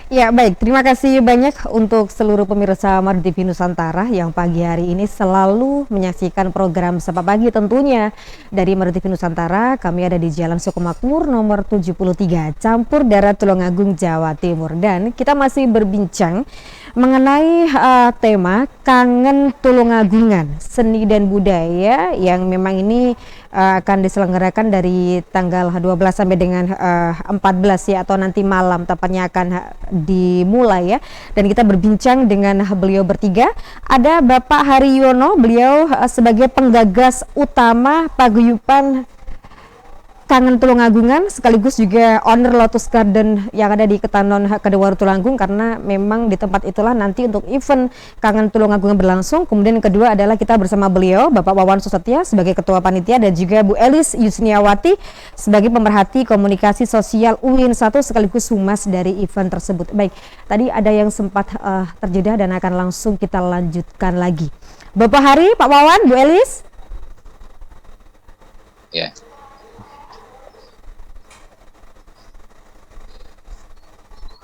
Ya, baik. Terima kasih banyak untuk seluruh pemirsa Madu TV Nusantara yang pagi hari ini selalu menyaksikan program Sapa Pagi tentunya. Dari Madu TV Nusantara, kami ada di Jalan Sukomakmur nomor 73, Campur Darat Tulungagung, Jawa Timur. Dan kita masih berbincang mengenai tema Kangen Tulungagungan, seni dan budaya yang memang ini akan diselenggarakan dari tanggal 12 sampai dengan 14 ya, atau nanti malam tepatnya akan dimulai ya. Dan kita berbincang dengan beliau bertiga. Ada Bapak Haryono, beliau sebagai penggagas utama paguyuban Kangen Tulungagungan, sekaligus juga owner Lotus Garden yang ada di Ketanon Kadewaru Tulungagung, karena memang di tempat itulah nanti untuk event Kangen Tulungagungan berlangsung. Kemudian yang kedua adalah kita bersama beliau Bapak Wawan Susetya sebagai Ketua Panitia, dan juga Bu Elis Yusniawati sebagai pemerhati komunikasi sosial UIN 1 sekaligus humas dari event tersebut. Baik, tadi ada yang sempat terjeda dan akan langsung kita lanjutkan lagi. Bapak Hari, Pak Wawan, Bu Elis. Ya.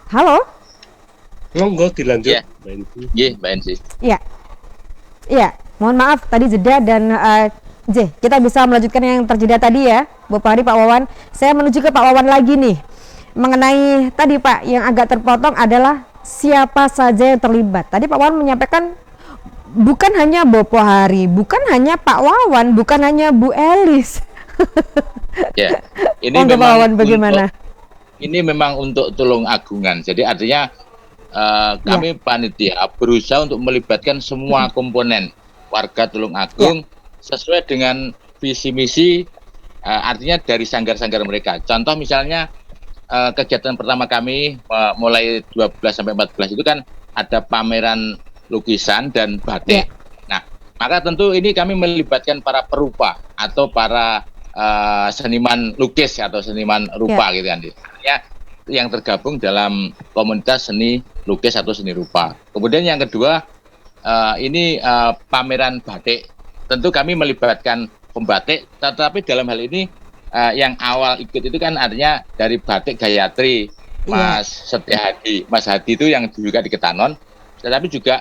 Halo. Monggo dilanjut. Ya. Iya, Mbak Ensi. Iya. Iya, mohon maaf tadi jeda dan kita bisa melanjutkan yang terjeda tadi ya, Bapak Hari, Pak Wawan. Saya menuju ke Pak Wawan lagi nih. Mengenai tadi Pak, yang agak terpotong adalah siapa saja yang terlibat. Tadi Pak Wawan menyampaikan bukan hanya Bapak Hari, bukan hanya Pak Wawan, bukan hanya Bu Elis. Ya. Ini Pak Wawan bagaimana? Ini memang untuk Tulungagungan. Jadi artinya kami panitia berusaha untuk melibatkan semua komponen warga Tulungagung sesuai dengan visi misi, artinya dari sanggar-sanggar mereka. Contoh misalnya kegiatan pertama kami mulai 12 sampai 14 itu kan ada pameran lukisan dan batik. Nah, maka tentu ini kami melibatkan para perupa atau para seniman lukis atau seniman rupa gitu kan. Ya, yang tergabung dalam komunitas seni lukis atau seni rupa. Kemudian yang kedua, ini pameran batik. Tentu kami melibatkan pembatik, tetapi dalam hal ini yang awal ikut itu kan artinya dari Batik Gayatri, Mas Setia Hadi. Mas Hadi itu yang juga di Ketanon, tetapi juga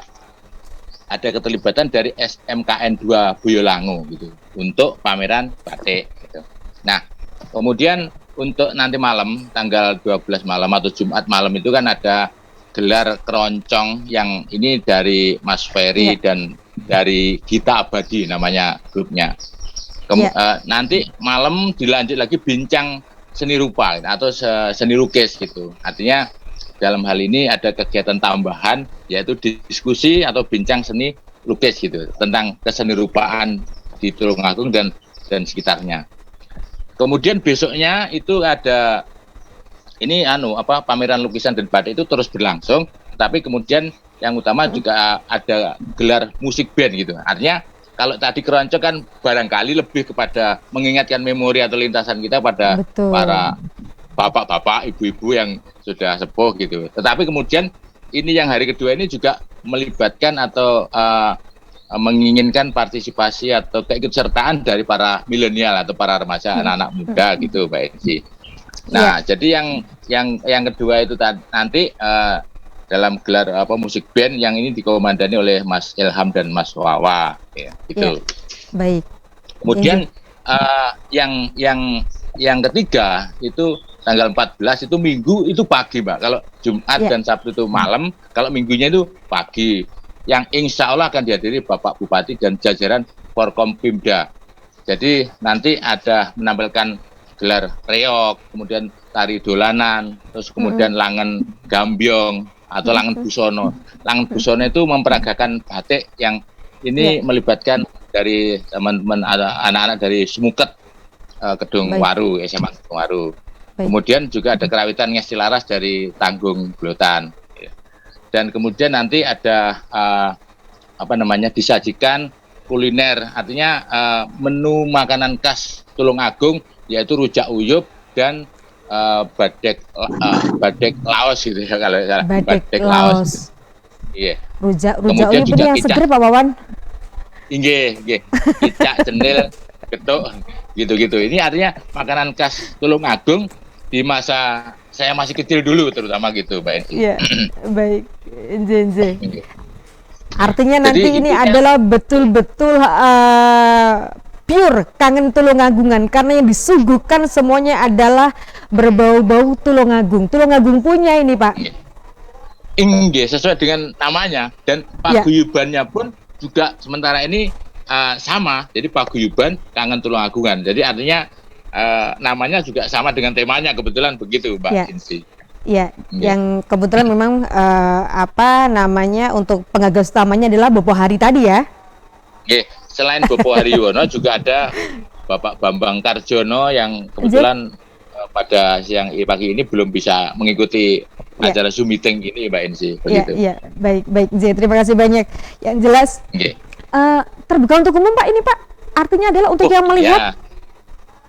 ada keterlibatan dari SMKN 2 Boyolangu gitu untuk pameran batik gitu. Nah, kemudian untuk nanti malam tanggal 12 malam atau Jumat malam itu kan ada gelar keroncong yang ini dari Mas Ferry dan dari Gita Abadi namanya grupnya. Nanti malam dilanjut lagi bincang seni rupa atau seni lukis gitu. Artinya dalam hal ini ada kegiatan tambahan yaitu diskusi atau bincang seni lukis gitu tentang keseni rupaan di Tulungagung dan sekitarnya. Kemudian besoknya itu ada ini pameran lukisan dan batik itu terus berlangsung, tapi kemudian yang utama juga ada gelar musik band gitu. Artinya kalau tadi keroncong kan barangkali lebih kepada mengingatkan memori atau lintasan kita pada para bapak-bapak, ibu-ibu yang sudah sepuh gitu. Tetapi kemudian ini yang hari kedua ini juga melibatkan atau menginginkan partisipasi atau keikutsertaan dari para milenial atau para remaja, anak-anak muda gitu, Mbak Ensi. Nah, jadi yang kedua itu nanti dalam gelar musik band yang ini dikomandani oleh Mas Ilham dan Mas Wawa, ya, gitu. Baik. Kemudian yang ketiga itu tanggal 14 itu Minggu itu pagi, Mbak. Kalau Jumat dan Sabtu itu malam, kalau Minggunya itu pagi. Yang insya Allah akan dihadiri Bapak Bupati dan jajaran Forkompimda. Jadi nanti ada menampilkan gelar reog, kemudian tari dolanan, terus kemudian langen gambyong atau langen busono. Langen busono itu memperagakan batik yang ini melibatkan dari teman-teman anak-anak dari Semuket, Kedung Waru, SMA Kedung Waru. Kemudian juga ada kerawitan Ngesti Laras dari Tanggung Blotan. Dan kemudian nanti ada disajikan kuliner, artinya menu makanan khas Tulungagung yaitu rujak uyup dan badek laos gitu ya, kalau badek laos. Iya. Rujak uyup ini yang seger Pak Wawan. Inggih, kicak, cenil, getuk gitu-gitu. Ini artinya makanan khas Tulungagung di masa saya masih kecil dulu terutama gitu Mbak Enci. Iya, baik. Nje. Oke. Artinya Jadi nanti ini intinya adalah betul-betul pure kangen Tulungagungan karena yang disuguhkan semuanya adalah berbau-bau Tulungagung. Tulungagung punya ini, Pak. Inggih, sesuai dengan namanya dan Ya. paguyubannya pun juga sementara ini sama. Jadi paguyuban kangen Tulungagungan. Jadi artinya namanya juga sama dengan temanya, kebetulan begitu Mbak Ya. Enci. Ya, Iya. yang kebetulan memang apa namanya untuk penggagas utamanya adalah Bopo Hari tadi ya. Oke, selain Bopo Haryono juga ada Bapak Bambang Karjono yang kebetulan pada siang pagi ini belum bisa mengikuti Ya. acara Zoom meeting ini Mbak Enci. Iya, Begitu. iya, baik, Nje. Terima kasih banyak. Yang jelas Oke. terbuka untuk umum, Pak, ini, Pak. Artinya adalah untuk yang melihat.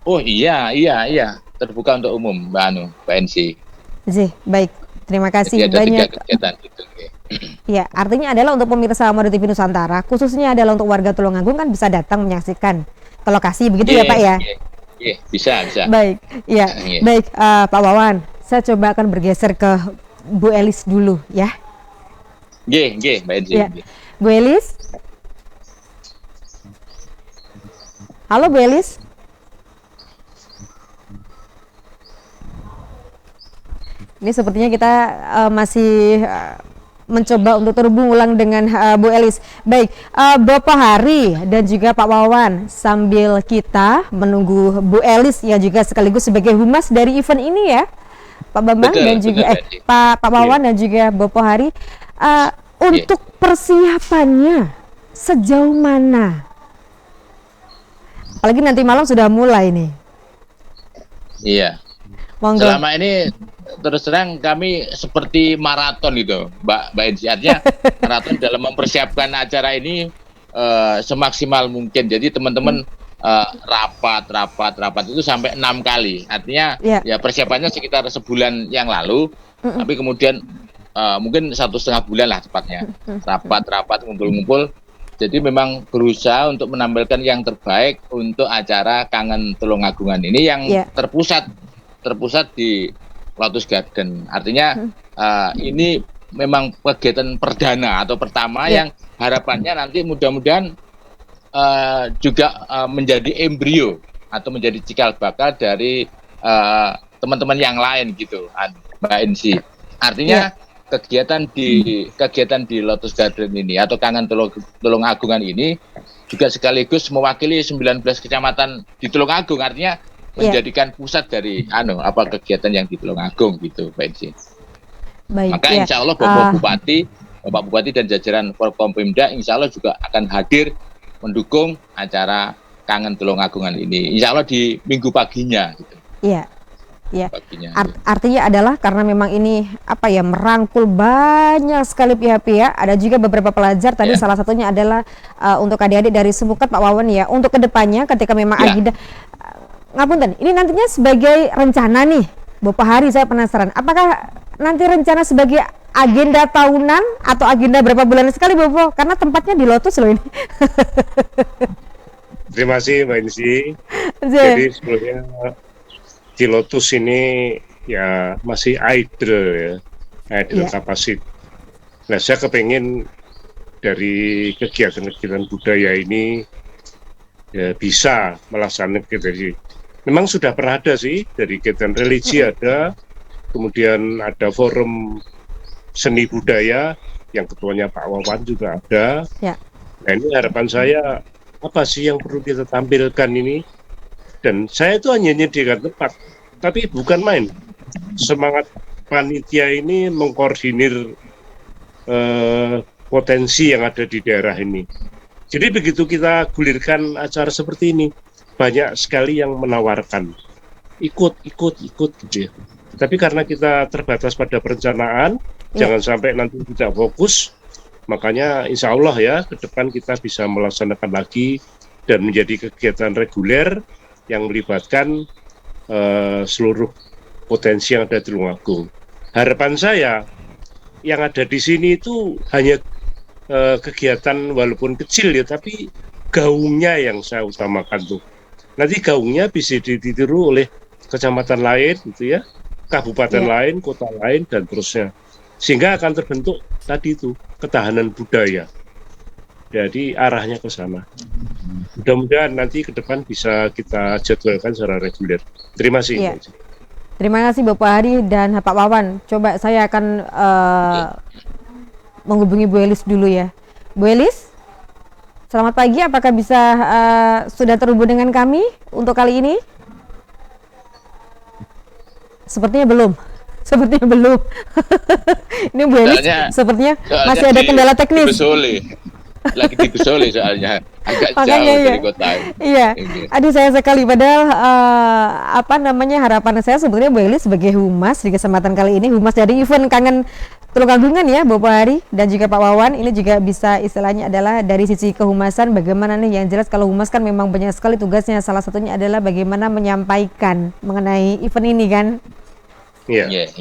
Iya. Iya. Terbuka untuk umum Mbak Enci. Baik. Terima kasih Jadi ada banyak. 3 kegiatan gitu. Oke. Ya, artinya adalah untuk pemirsa Madu TV Nusantara, khususnya adalah untuk warga Tulungagung kan bisa datang menyaksikan ke lokasi begitu ya, Pak ya. Iya, bisa. Baik, ya, Iya. baik, Pak Wawan. Saya coba akan bergeser ke Bu Elis dulu ya. Nggih, Mbak Enci. Ya, Bu Elis. Halo, Bu Elis. Ini sepertinya kita masih mencoba untuk terhubung ulang dengan Bu Elis. Baik, Bapak Hari dan juga Pak Wawan, sambil kita menunggu Bu Elis yang juga sekaligus sebagai humas dari event ini ya, Pak Bambang Betul, dan juga betul, Pak Wawan dan juga Bapak Hari, untuk persiapannya sejauh mana? Apalagi nanti malam sudah mulai nih. Iya. Monggo. Selama ini terus terang kami seperti maraton gitu, Mbak Enci. Artinya maraton dalam mempersiapkan acara ini semaksimal mungkin. Jadi teman-teman rapat itu sampai 6 kali. Artinya ya persiapannya sekitar sebulan yang lalu, tapi kemudian mungkin 1,5 bulan lah tepatnya. Rapat ngumpul-ngumpul. Jadi memang berusaha untuk menampilkan yang terbaik untuk acara Kangen Tulungagungan ini yang terpusat di Lotus Garden. Artinya ini memang kegiatan perdana atau pertama yang harapannya nanti mudah-mudahan juga menjadi embrio atau menjadi cikal bakal dari teman-teman yang lain gitu, Mbak Enci. Artinya kegiatan di Lotus Garden ini atau Kangen Tulungagungan ini juga sekaligus mewakili 19 kecamatan di Tulungagung. Artinya menjadikan pusat dari kegiatan yang di Tulungagung gitu, Pak Enci. Maka insya Allah Bapak Bupati dan jajaran Forkompimda insya Allah juga akan hadir mendukung acara Kangen Tulungagungan ini. Insya Allah di minggu paginya gitu. Iya. Paginya. Artinya adalah karena memang ini merangkul banyak sekali pihak-pihak. Ada juga beberapa pelajar tadi salah satunya adalah untuk adik-adik dari Semukat Pak Wawan ya. Untuk kedepannya ketika memang agenda ngapunten, ini nantinya sebagai rencana nih, Bapak Hari, saya penasaran. Apakah nanti rencana sebagai agenda tahunan atau agenda berapa bulan sekali, Bapak? Karena tempatnya di Lotus loh ini. Terima kasih Mbak Enci. Jadi sebelumnya di Lotus ini ya masih idle kapasitas. Nah, saya kepengen dari kegiatan-kegiatan budaya ini bisa melaksanakan dari memang sudah pernah ada sih, dari kegiatan religi ada, kemudian ada forum seni budaya yang ketuanya Pak Wawan juga ada. Nah, ini harapan saya apa sih yang perlu kita tampilkan ini? Dan saya itu hanya menyediakan tempat, tapi bukan main. Semangat panitia ini mengkoordinir potensi yang ada di daerah ini. Jadi begitu kita gulirkan acara seperti ini, banyak sekali yang menawarkan ikut gitu ya. Tapi karena kita terbatas pada perencanaan, jangan sampai nanti tidak fokus. Makanya insya Allah ya ke depan kita bisa melaksanakan lagi dan menjadi kegiatan reguler yang melibatkan seluruh potensi yang ada di Tulungagung. Harapan saya yang ada di sini itu hanya kegiatan walaupun kecil ya, tapi gaungnya yang saya utamakan tuh. Nanti gaungnya bisa ditiru oleh kecamatan lain gitu ya. kabupaten lain, kota lain, dan terusnya. Sehingga akan terbentuk tadi itu ketahanan budaya. Jadi arahnya ke sana. Mudah-mudahan nanti ke depan bisa kita jadwalkan secara reguler. Terima kasih. Iya. Terima kasih Bapak Hari dan Pak Wawan. Coba saya akan menghubungi Bu Elis dulu ya. Bu Elis, selamat pagi. Apakah bisa sudah terhubung dengan kami untuk kali ini? Sepertinya belum. Sepertinya belum. Ini Bu Elis sepertinya masih ada kendala teknis. Lagi di Gusole soalnya agak Makanya jauh dari kota. Iya. Aduh sayang sekali, padahal harapan saya sebetulnya Bu Elis sebagai humas di kesempatan kali ini, humas dari event Kangen Tulungagungan ya Bapak Hari dan juga Pak Wawan, ini juga bisa istilahnya adalah dari sisi kehumasan bagaimana nih, yang jelas kalau humas kan memang banyak sekali tugasnya, salah satunya adalah bagaimana menyampaikan mengenai event ini kan. Iya.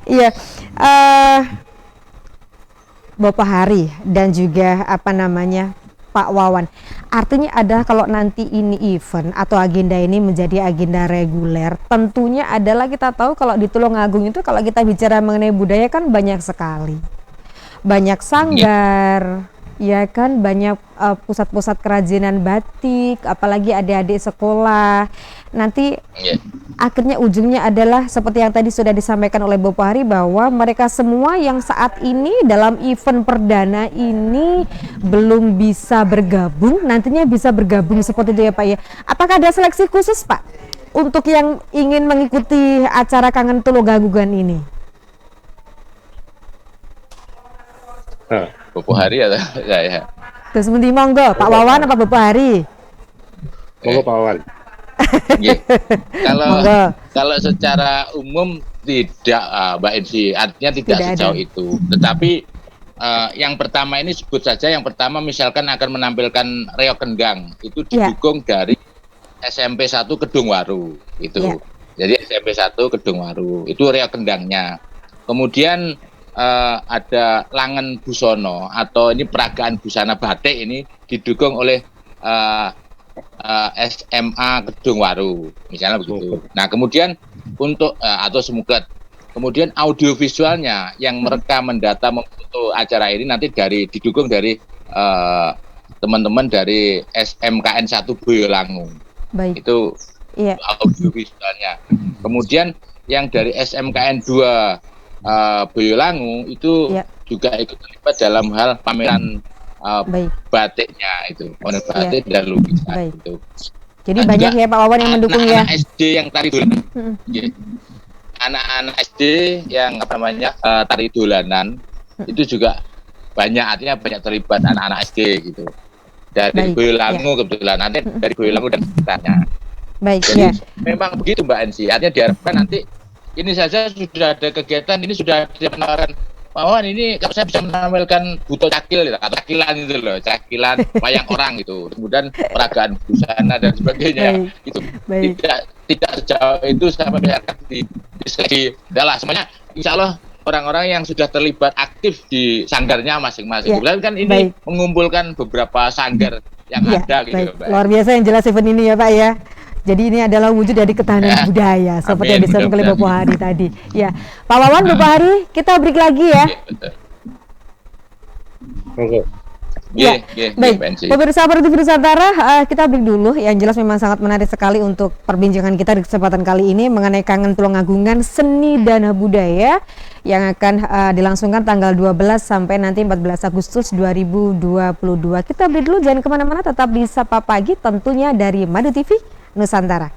Iya. Bapak Hari dan juga Pak Wawan. Artinya adalah kalau nanti ini event atau agenda ini menjadi agenda reguler, tentunya adalah kita tahu kalau di Tulungagung itu kalau kita bicara mengenai budaya kan banyak sekali. Banyak sanggar, ya kan, banyak pusat-pusat kerajinan batik, apalagi adik-adik sekolah. Nanti akhirnya ujungnya adalah seperti yang tadi sudah disampaikan oleh Bapak Hari bahwa mereka semua yang saat ini dalam event perdana ini belum bisa bergabung, nantinya bisa bergabung seperti itu ya Pak ya. Apakah ada seleksi khusus Pak untuk yang ingin mengikuti acara Kangen Tulungagungan ini? Bapak Hari atau saya? Terus mending monggo Pak Wawan apa Bapak Hari? Monggo Pak Wawan. Kalau secara umum tidak Mbak Ensi, artinya tidak sejauh itu. Tetapi yang pertama ini sebut saja, yang pertama misalkan akan menampilkan reog kendang, itu didukung dari SMP 1 Kedungwaru itu. Jadi SMP 1 Kedungwaru itu reog kendangnya. Kemudian ada Langen Busono atau ini peragaan busana batik, ini didukung oleh SMA Kedungwaru misalnya begitu. Nah kemudian untuk atau Semuket, kemudian audiovisualnya yang merekam, mendata, memfoto acara ini nanti didukung dari teman-teman dari SMKN 1 Boyolangu. Baik. Itu audiovisualnya. Kemudian yang dari SMKN 2 Boyolangu itu juga ikut terlibat dalam hal pameran batiknya itu, model batik dan lukisan itu. Jadi banyak ya Pak Wawan yang mendukung ya. Anak-anak SD yang tari dolanan, anak-anak SD yang tari dolanan itu juga banyak, artinya banyak terlibat anak-anak SD gitu. Dari Boyolangu kebetulan, nanti dari Boyolangu dan sekitarnya. Jadi memang begitu Mbak Ensi. Artinya diharapkan nanti ini saja sudah ada kegiatan, ini sudah ada penawaran. Pak Wawan, ini kalau saya bisa menampilkan buto cakil atau cakilan itu loh, cakilan wayang orang gitu, kemudian peragaan busana dan sebagainya. Itu tidak sejauh itu sampai masyarakat di seleksi. Adalah semuanya insya Allah orang-orang yang sudah terlibat aktif di sanggarnya masing-masing. Kemudian kan ini mengumpulkan beberapa sanggar yang ada gitu. Luar biasa yang jelas event ini ya Pak ya. Jadi ini adalah wujud dari ketahanan budaya seperti yang disampaikan oleh Bapak Hari tadi. Ya, Pak Wawan, Bapak Hari, kita break lagi ya. Baik. Pemirsa TV Nusantara, kita break dulu. Yang jelas memang sangat menarik sekali untuk perbincangan kita di kesempatan kali ini mengenai Kangen Tulungagungan Seni dan Budaya yang akan dilangsungkan tanggal 12 sampai nanti 14 Agustus 2022. Kita break dulu, jangan kemana-mana, tetap di Sapa Pagi tentunya dari Madu TV Nusantara.